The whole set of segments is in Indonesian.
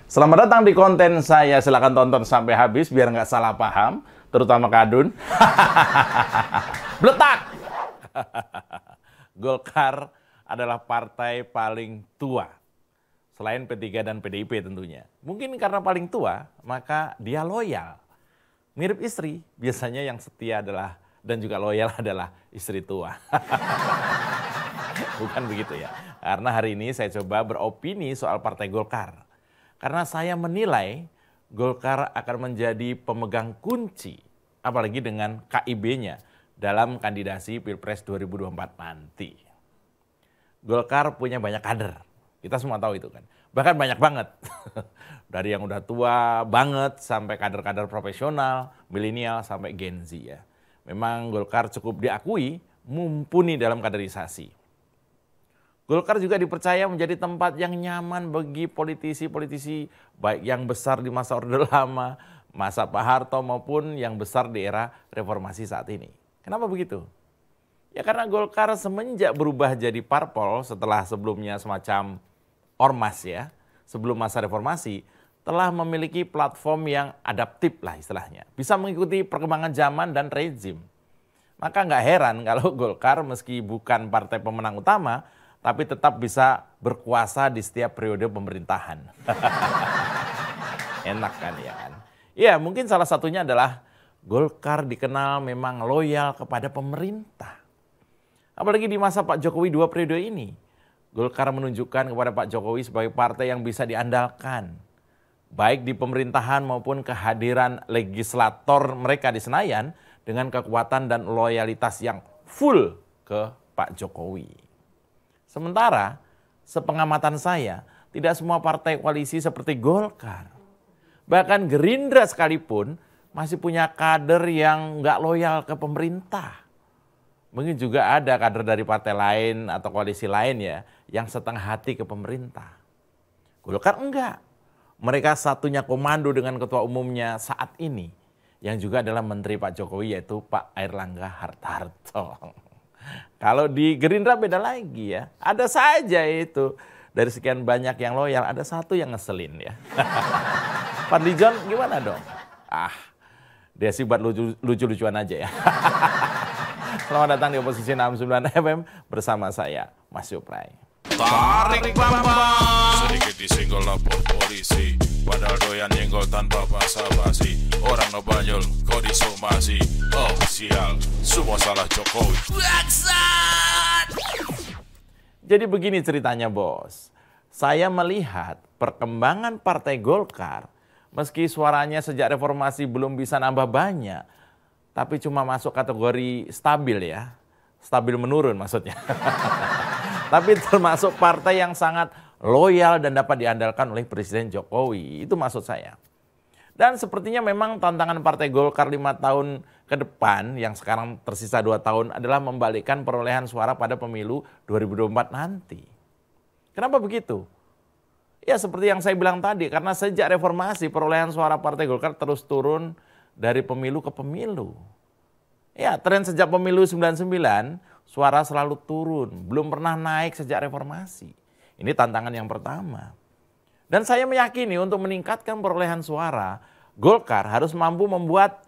Selamat datang di konten saya. Silahkan tonton sampai habis biar nggak salah paham, terutama Kadun. Bletak! Golkar adalah partai paling tua. Selain P3 dan PDIP tentunya. Mungkin karena paling tua, maka dia loyal. Mirip istri, biasanya yang setia adalah dan juga loyal adalah istri tua. Bukan begitu ya. Karena hari ini saya coba beropini soal Partai Golkar. Karena saya menilai Golkar akan menjadi pemegang kunci, apalagi dengan KIB-nya dalam kandidasi Pilpres 2024 nanti. Golkar punya banyak kader, kita semua tahu itu kan. Bahkan banyak banget, dari yang udah tua banget sampai kader-kader profesional, milenial sampai Gen Z ya. Memang Golkar cukup diakui mumpuni dalam kaderisasi. Golkar juga dipercaya menjadi tempat yang nyaman bagi politisi-politisi baik yang besar di masa Orde Lama, masa Pak Harto maupun yang besar di era reformasi saat ini. Kenapa begitu? Ya karena Golkar semenjak berubah jadi parpol setelah sebelumnya semacam ormas ya, sebelum masa reformasi, telah memiliki platform yang adaptif lah istilahnya. Bisa mengikuti perkembangan zaman dan rezim. Maka nggak heran kalau Golkar meski bukan partai pemenang utama, tapi tetap bisa berkuasa di setiap periode pemerintahan. Enak kan ya kan? Ya mungkin salah satunya adalah Golkar dikenal memang loyal kepada pemerintah. Apalagi di masa Pak Jokowi 2 periode ini. Golkar menunjukkan kepada Pak Jokowi sebagai partai yang bisa diandalkan. Baik di pemerintahan maupun kehadiran legislator mereka di Senayan dengan kekuatan dan loyalitas yang full ke Pak Jokowi. Sementara, sepengamatan saya, tidak semua partai koalisi seperti Golkar. Bahkan Gerindra sekalipun masih punya kader yang nggak loyal ke pemerintah. Mungkin juga ada kader dari partai lain atau koalisi lain ya, yang setengah hati ke pemerintah. Golkar enggak. Mereka satunya komando dengan ketua umumnya saat ini, yang juga adalah Menteri Pak Jokowi yaitu Pak Airlangga Hartarto. Kalau di Gerindra beda lagi ya, ada saja itu. Dari sekian banyak yang loyal, ada satu yang ngeselin ya. Fadlizon gimana dong? Dia sih buat lucu-lucuan aja ya. Selamat datang di Oposisi 69 FM bersama saya, Mas Yuprai. Tarik bambang, sedikit disenggol lapor polisi. Padahal doyan nyenggol tanpa basa-basi. Orang ngebanyol, kau disomasi. Oh sial, semua salah Jokowi. Bangsat! Jadi begini ceritanya bos. Saya melihat perkembangan Partai Golkar, meski suaranya sejak reformasi belum bisa nambah banyak, tapi cuma masuk kategori stabil ya. Stabil menurun maksudnya. Tapi termasuk partai yang sangat loyal dan dapat diandalkan oleh Presiden Jokowi. Itu maksud saya. Dan sepertinya memang tantangan Partai Golkar 5 tahun ke depan yang sekarang tersisa 2 tahun adalah membalikkan perolehan suara pada pemilu 2024 nanti. Kenapa begitu? Ya seperti yang saya bilang tadi, karena sejak reformasi perolehan suara Partai Golkar terus turun dari pemilu ke pemilu. Ya tren sejak pemilu 99 suara selalu turun, belum pernah naik sejak reformasi. Ini tantangan yang pertama. Dan saya meyakini untuk meningkatkan perolehan suara, Golkar harus mampu membuat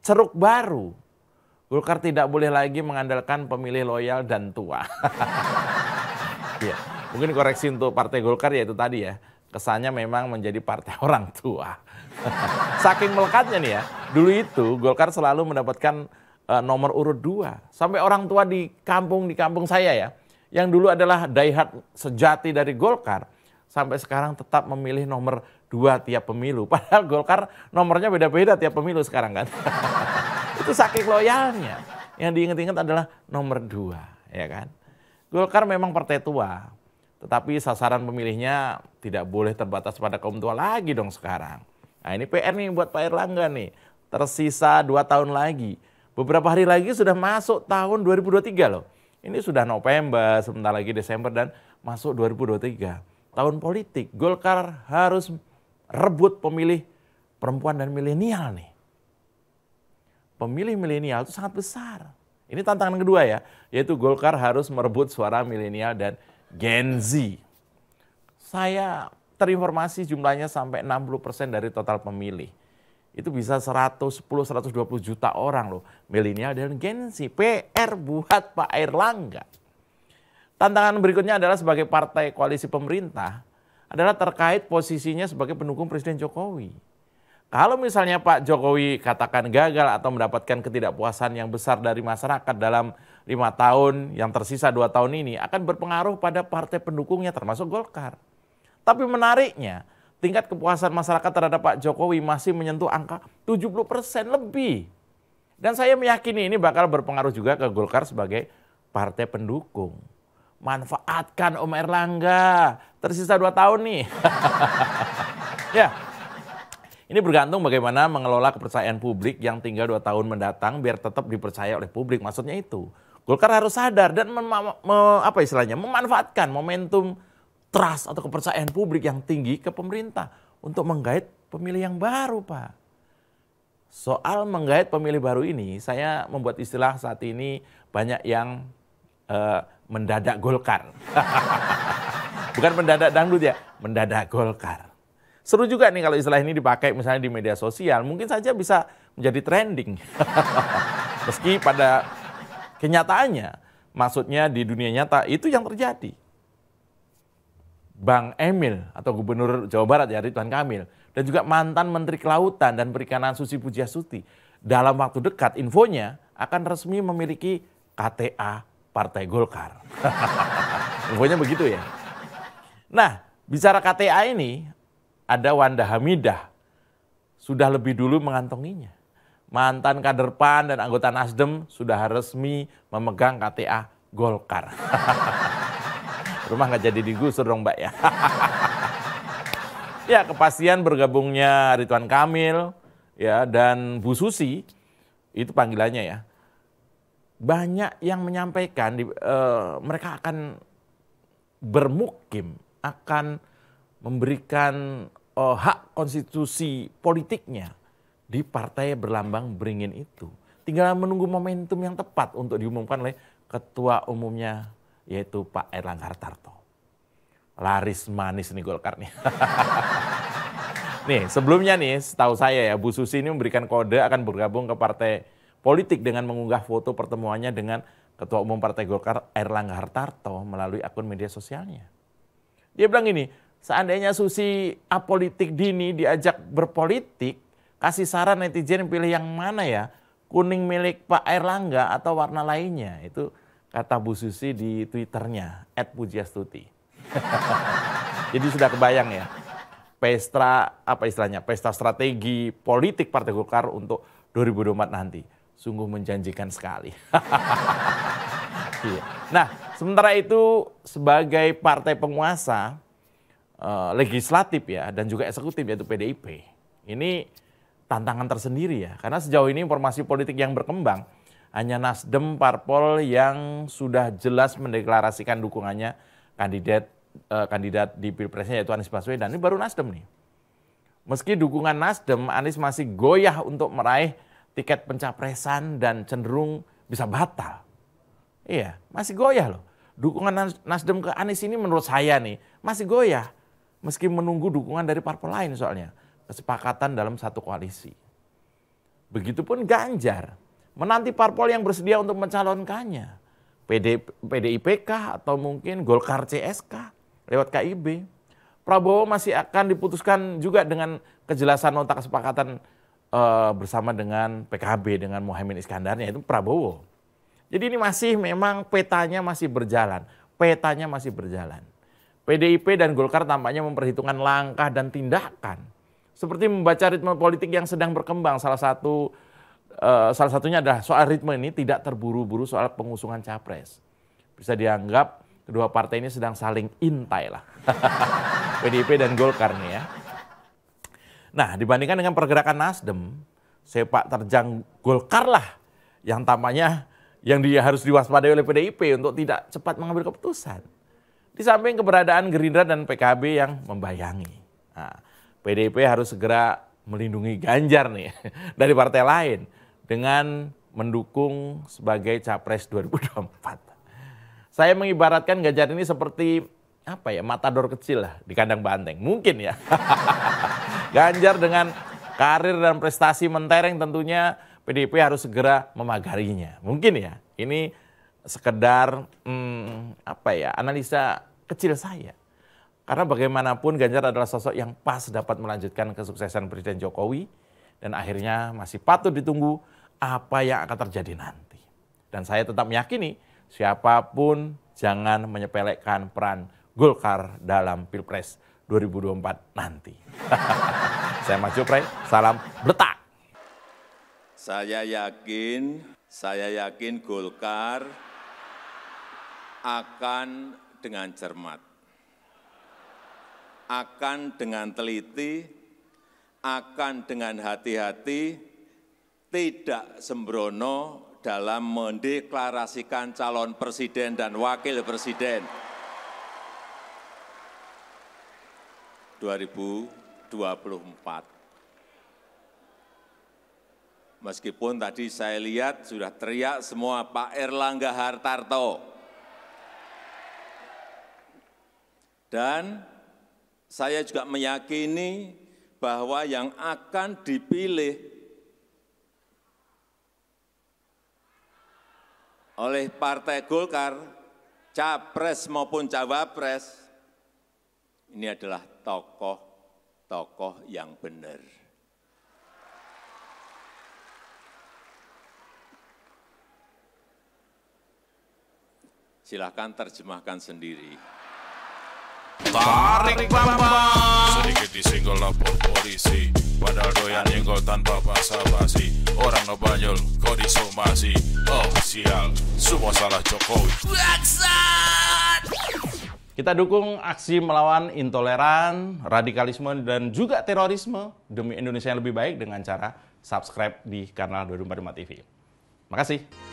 ceruk baru. Golkar tidak boleh lagi mengandalkan pemilih loyal dan tua. Ya, mungkin koreksi untuk Partai Golkar yaitu tadi ya, kesannya memang menjadi partai orang tua. Saking melekatnya nih ya, dulu itu Golkar selalu mendapatkan nomor urut 2. Sampai orang tua di kampung saya ya, yang dulu adalah diehard sejati dari Golkar, sampai sekarang tetap memilih nomor 2 tiap pemilu. Padahal Golkar nomornya beda-beda tiap pemilu sekarang kan. Itu saking loyalnya. Yang diingat-ingat adalah nomor 2, ya kan. Golkar memang partai tua, tetapi sasaran pemilihnya tidak boleh terbatas pada kaum tua lagi dong sekarang. Nah ini PR nih buat Pak Airlangga nih, tersisa 2 tahun lagi. Beberapa hari lagi sudah masuk tahun 2023 loh. Ini sudah November, sebentar lagi Desember dan masuk 2023. Tahun politik, Golkar harus rebut pemilih perempuan dan milenial nih. Pemilih milenial itu sangat besar. Ini tantangan kedua ya, yaitu Golkar harus merebut suara milenial dan Gen Z. Saya terinformasi jumlahnya sampai 60% dari total pemilih. Itu bisa 110-120 juta orang loh. Milenial dan Gen Z. PR buat Pak Airlangga. Tantangan berikutnya adalah sebagai partai koalisi pemerintah adalah terkait posisinya sebagai pendukung Presiden Jokowi. Kalau misalnya Pak Jokowi katakan gagal atau mendapatkan ketidakpuasan yang besar dari masyarakat dalam 5 tahun yang tersisa 2 tahun ini akan berpengaruh pada partai pendukungnya termasuk Golkar. Tapi menariknya, tingkat kepuasan masyarakat terhadap Pak Jokowi masih menyentuh angka 70% lebih. Dan saya meyakini ini bakal berpengaruh juga ke Golkar sebagai partai pendukung. Manfaatkan Om Airlangga, tersisa 2 tahun nih. Ya, ini bergantung bagaimana mengelola kepercayaan publik yang tinggal 2 tahun mendatang biar tetap dipercaya oleh publik. Maksudnya itu, Golkar harus sadar dan memanfaatkan momentum trust atau kepercayaan publik yang tinggi ke pemerintah untuk menggait pemilih yang baru, Pak. Soal menggait pemilih baru ini, saya membuat istilah saat ini banyak yang mendadak Golkar. Bukan mendadak dangdut ya, mendadak Golkar. Seru juga nih kalau istilah ini dipakai misalnya di media sosial, mungkin saja bisa menjadi trending. Meski pada kenyataannya, maksudnya di dunia nyata itu yang terjadi. Bang Emil atau Gubernur Jawa Barat ya Ridwan Kamil dan juga mantan Menteri Kelautan dan Perikanan Susi Pujiastuti dalam waktu dekat infonya akan resmi memiliki KTA Partai Golkar. Infonya begitu ya. Nah, bicara KTA ini, ada Wanda Hamidah, sudah lebih dulu mengantonginya. Mantan kader PAN dan anggota Nasdem sudah resmi memegang KTA Golkar. Rumah nggak jadi digusur dong Mbak ya. Ya, kepastian bergabungnya Ridwan Kamil ya dan Bu Susi, itu panggilannya ya. Banyak yang menyampaikan mereka akan bermukim, akan memberikan hak konstitusi politiknya di partai berlambang beringin itu. Tinggal menunggu momentum yang tepat untuk diumumkan oleh ketua umumnya yaitu Pak Airlangga Hartarto. Laris manis nih Golkar nih. Nih sebelumnya nih setahu saya ya Bu Susi ini memberikan kode akan bergabung ke partai politik dengan mengunggah foto pertemuannya dengan ketua umum Partai Golkar Airlangga Hartarto melalui akun media sosialnya. Dia bilang gini, seandainya Susi apolitik dini diajak berpolitik, kasih saran netizen pilih yang mana ya? Kuning milik Pak Airlangga atau warna lainnya? Itu kata Bu Susi di Twitternya, @pujiastuti. Jadi sudah kebayang ya, pesta strategi politik Partai Golkar untuk 2024 nanti. Sungguh menjanjikan sekali. Nah, sementara itu sebagai partai penguasa, legislatif ya dan juga eksekutif yaitu PDIP. Ini tantangan tersendiri ya, karena sejauh ini informasi politik yang berkembang hanya Nasdem parpol yang sudah jelas mendeklarasikan dukungannya kandidat di Pilpresnya yaitu Anies Baswedan. Ini baru Nasdem nih. Meski dukungan Nasdem, Anies masih goyah untuk meraih tiket pencapresan dan cenderung bisa batal. Iya, masih goyah loh. Dukungan Nasdem ke Anies ini menurut saya nih masih goyah. Meski menunggu dukungan dari parpol lain soalnya. Kesepakatan dalam satu koalisi. Begitupun Ganjar. Menanti parpol yang bersedia untuk mencalonkannya. PDIP kah atau mungkin Golkar CSK lewat KIB. Prabowo masih akan diputuskan juga dengan kejelasan nota kesepakatan bersama dengan PKB, dengan Muhaimin Iskandarnya, itu Prabowo. Jadi ini masih memang petanya masih berjalan. PDIP dan Golkar tampaknya memperhitungkan langkah dan tindakan. Seperti membaca ritme politik yang sedang berkembang. Salah satunya adalah soal ritme ini tidak terburu-buru soal pengusungan capres. Bisa dianggap kedua partai ini sedang saling intai lah. PDIP dan Golkar nih ya. Nah, dibandingkan dengan pergerakan Nasdem, sepak terjang Golkar lah yang tampaknya yang harus diwaspadai oleh PDIP untuk tidak cepat mengambil keputusan. Di samping keberadaan Gerindra dan PKB yang membayangi. Nah, PDIP harus segera melindungi Ganjar nih dari partai lain dengan mendukung sebagai capres 2024. Saya mengibaratkan Ganjar ini seperti matador kecil lah di kandang banteng. Mungkin ya. Ganjar dengan karir dan prestasi mentereng tentunya PDIP harus segera memagarinya. Mungkin ya. Ini sekedar analisa kecil saya. Karena bagaimanapun Ganjar adalah sosok yang pas dapat melanjutkan kesuksesan Presiden Jokowi dan akhirnya masih patut ditunggu apa yang akan terjadi nanti. Dan saya tetap meyakini siapapun jangan menyepelekan peran Golkar dalam Pilpres 2024 nanti. Saya Mas Jupray, salam Bletak. Saya yakin Golkar akan dengan cermat, akan dengan teliti, akan dengan hati-hati, tidak sembrono dalam mendeklarasikan calon presiden dan wakil presiden 2024. Meskipun tadi saya lihat sudah teriak semua Pak Erlangga Hartarto. Dan saya juga meyakini bahwa yang akan dipilih oleh Partai Golkar, capres maupun cawapres, ini adalah tokoh-tokoh yang benar. Silakan terjemahkan sendiri. Tarik Bambang. Sedikit disenggol lapor polisi, padahal doyan nyenggol tanpa basa-basi. Orang ngebanyol kok disomasi. Oh sial, semua salah Jokowi. Kita dukung aksi melawan intoleran, radikalisme, dan juga terorisme demi Indonesia yang lebih baik dengan cara subscribe di kanal 245 TV. Makasih.